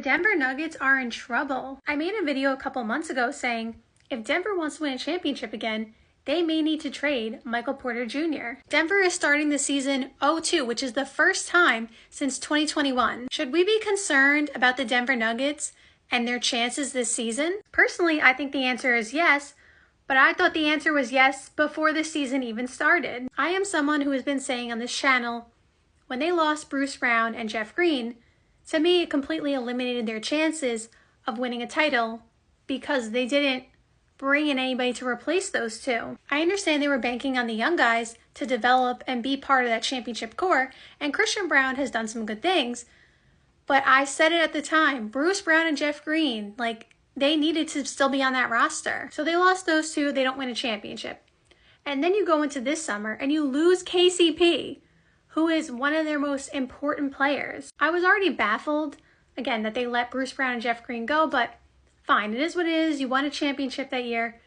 The Denver Nuggets are in trouble. I made a video a couple months ago saying if Denver wants to win a championship again, they may need to trade Michael Porter Jr. Denver is starting the season 0-2, which is the first time since 2021. Should we be concerned about the Denver Nuggets and their chances this season? Personally, I think the answer is yes, but I thought the answer was yes before the season even started. I am someone who has been saying on this channel, when they lost Bruce Brown and Jeff Green, to me, it completely eliminated their chances of winning a title because they didn't bring in anybody to replace those two. I understand they were banking on the young guys to develop and be part of that championship core, and Christian Braun has done some good things, but I said it at the time, Bruce Brown and Jeff Green, they needed to still be on that roster. So they lost those two, they don't win a championship. And then you go into this summer and you lose KCP, who is one of their most important players. I was already baffled, again, that they let Bruce Brown and Jeff Green go, but fine, it is what it is. You won a championship that year,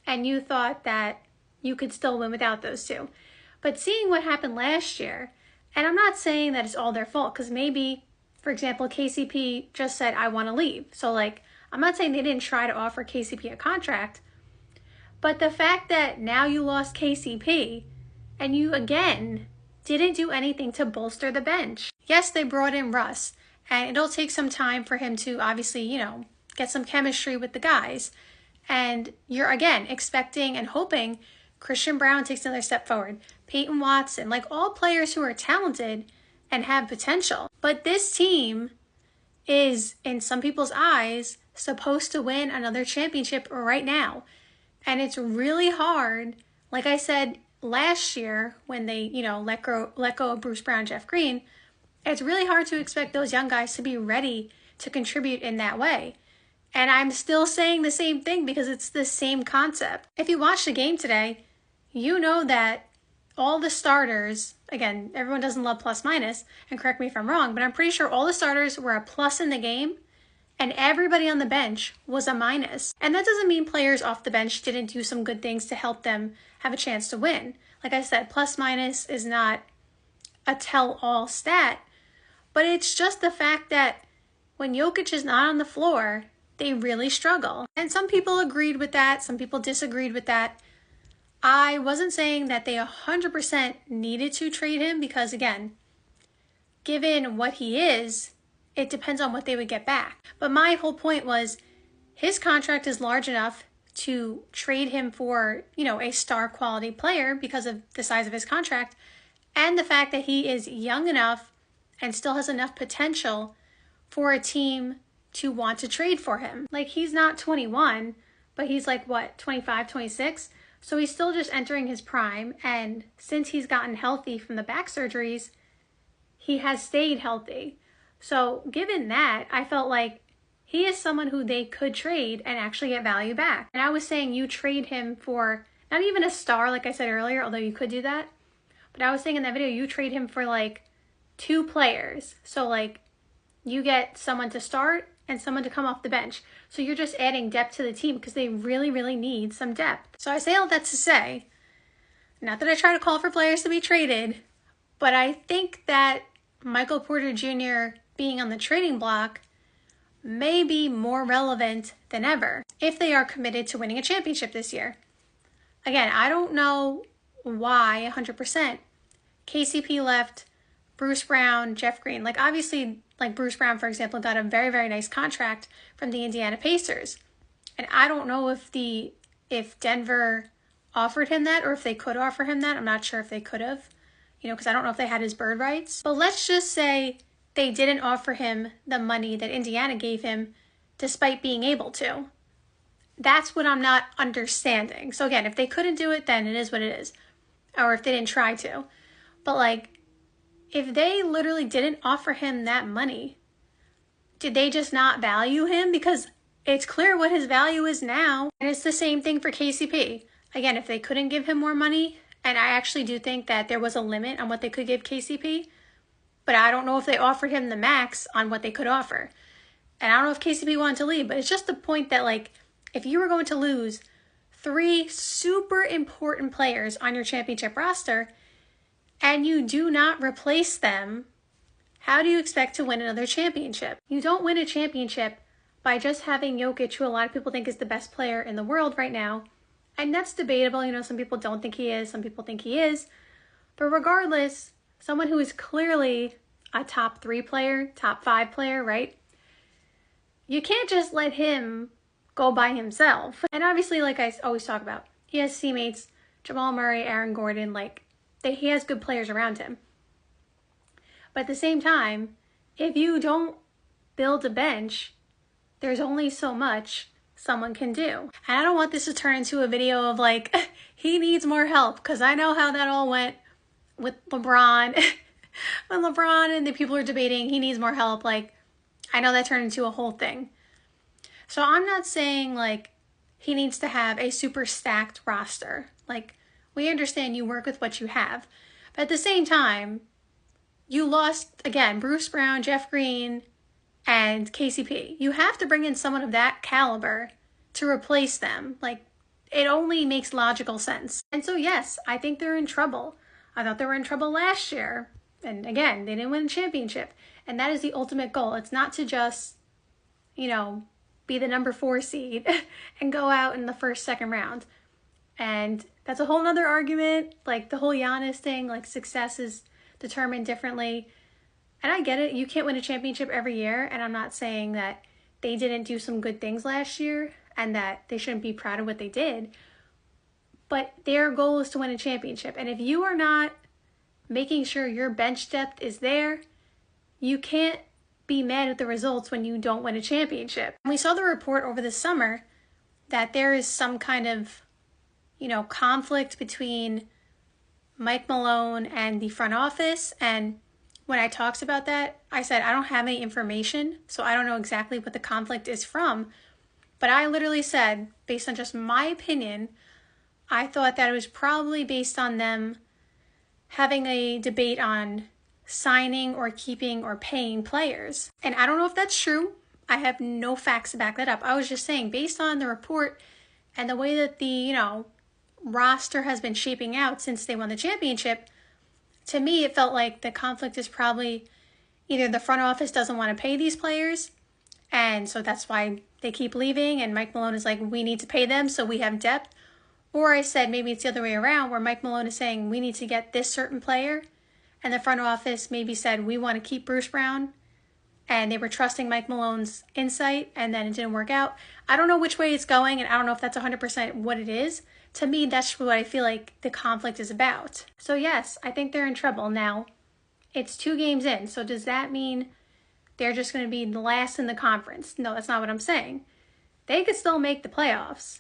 and you thought that you could still win without those two. But seeing what happened last year, and I'm not saying that it's all their fault, because maybe, for example, KCP just said, I want to leave. So I'm not saying they didn't try to offer KCP a contract, but the fact that now you lost KCP, and you, again, didn't do anything to bolster the bench. Yes, they brought in Russ, and it'll take some time for him to obviously, get some chemistry with the guys. And you're, again, expecting and hoping Christian Braun takes another step forward. Peyton Watson, all players who are talented and have potential. But this team is, in some people's eyes, supposed to win another championship right now. And it's really hard, like I said, last year when they, let go of Bruce Brown and Jeff Green, it's really hard to expect those young guys to be ready to contribute in that way. And I'm still saying the same thing because it's the same concept. If you watched the game today, you know that all the starters, again, everyone doesn't love plus minus, and correct me if I'm wrong, but I'm pretty sure all the starters were a plus in the game, and everybody on the bench was a minus. And that doesn't mean players off the bench didn't do some good things to help them have a chance to win. Like I said, plus minus is not a tell-all stat, but it's just the fact that when Jokic is not on the floor, they really struggle. And some people agreed with that, some people disagreed with that. I wasn't saying that they 100% needed to trade him because, again, given what he is, it depends on what they would get back. But my whole point was his contract is large enough to trade him for, a star quality player because of the size of his contract and the fact that he is young enough and still has enough potential for a team to want to trade for him. He's not 21, but he's 25, 26. So he's still just entering his prime. And since he's gotten healthy from the back surgeries, he has stayed healthy. So given that, I felt like he is someone who they could trade and actually get value back. And I was saying you trade him for not even a star, like I said earlier, although you could do that. But I was saying in that video, you trade him for two players. So you get someone to start and someone to come off the bench. So you're just adding depth to the team because they really, really need some depth. So I say all that to say, not that I try to call for players to be traded, but I think that Michael Porter Jr. being on the trading block may be more relevant than ever if they are committed to winning a championship this year. Again, I don't know why 100% KCP left, Bruce Brown, Jeff Green. Obviously, Bruce Brown, for example, got a very, very nice contract from the Indiana Pacers. And I don't know if Denver offered him that or if they could offer him that. I'm not sure if they could have, because I don't know if they had his bird rights. But let's just say they didn't offer him the money that Indiana gave him despite being able to. That's what I'm not understanding. So again, if they couldn't do it, then it is what it is. Or if they didn't try to. But if they literally didn't offer him that money, did they just not value him? Because it's clear what his value is now. And it's the same thing for KCP. Again, if they couldn't give him more money, and I actually do think that there was a limit on what they could give KCP, but I don't know if they offered him the max on what they could offer. And I don't know if KCP wanted to leave, but it's just the point that if you were going to lose 3 super important players on your championship roster and you do not replace them, How do you expect to win another championship? You don't win a championship by just having Jokic, who a lot of people think is the best player in the world right now. And that's debatable. You know, some people don't think he is, some people think he is. But regardless, someone who is clearly a top 3 player, top 5 player, right? You can't just let him go by himself. And obviously, like I always talk about, he has teammates, Jamal Murray, Aaron Gordon, he has good players around him. But at the same time, if you don't build a bench, there's only so much someone can do. And I don't want this to turn into a video of like, he needs more help, because I know how that all went with LeBron. When LeBron and the people are debating he needs more help, like, I know that turned into a whole thing. So I'm not saying like he needs to have a super stacked roster. Like, we understand you work with what you have. But at the same time, you lost, again, Bruce Brown, Jeff Green, and KCP. You have to bring in someone of that caliber to replace them. Like, it only makes logical sense. And so, yes, I think they're in trouble. I thought they were in trouble last year. And again, they didn't win a championship. And that is the ultimate goal. It's not to just, you know, be the number 4 seed and go out in the first, second round. And that's a whole nother argument. Like, the whole Giannis thing, like, success is determined differently. And I get it. You can't win a championship every year. And I'm not saying that they didn't do some good things last year and that they shouldn't be proud of what they did. But their goal is to win a championship. And if you are not making sure your bench depth is there, you can't be mad at the results when you don't win a championship. And we saw the report over the summer that there is some kind of, you know, conflict between Mike Malone and the front office. And when I talked about that, I said, I don't have any information, so I don't know exactly what the conflict is from. But I literally said, based on just my opinion, I thought that it was probably based on them having a debate on signing or keeping or paying players. And I don't know if that's true. I have no facts to back that up. I was just saying, based on the report and the way that the, you know, roster has been shaping out since they won the championship, to me, it felt like the conflict is probably either the front office doesn't want to pay these players, and so that's why they keep leaving, and Mike Malone is like, we need to pay them so we have depth. Or I said maybe it's the other way around, where Mike Malone is saying we need to get this certain player, and the front office maybe said we want to keep Bruce Brown, and they were trusting Mike Malone's insight, and then it didn't work out. I don't know which way it's going, and I don't know if that's 100% what it is. To me, that's what I feel like the conflict is about. So yes, I think they're in trouble. Now, it's 2 games in, so does that mean they're just going to be the last in the conference? No, that's not what I'm saying. They could still make the playoffs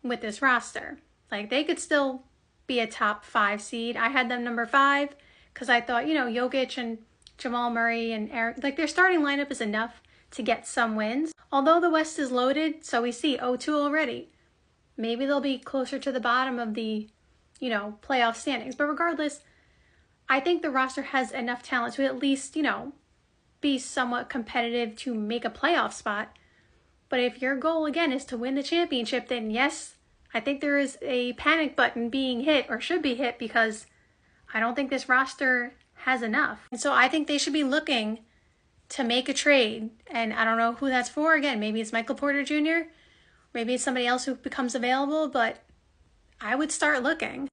with this roster. Like, they could still be a top 5 seed. I had them number 5 because I thought, you know, Jokic and Jamal Murray and Aaron, like, their starting lineup is enough to get some wins. Although the West is loaded, so we see 0-2 already. Maybe they'll be closer to the bottom of the, you know, playoff standings. But regardless, I think the roster has enough talent to at least, you know, be somewhat competitive to make a playoff spot. But if your goal, again, is to win the championship, then yes, I think there is a panic button being hit, or should be hit, because I don't think this roster has enough. And so I think they should be looking to make a trade. And I don't know who that's for. Again, maybe it's Michael Porter Jr., maybe it's somebody else who becomes available, but I would start looking.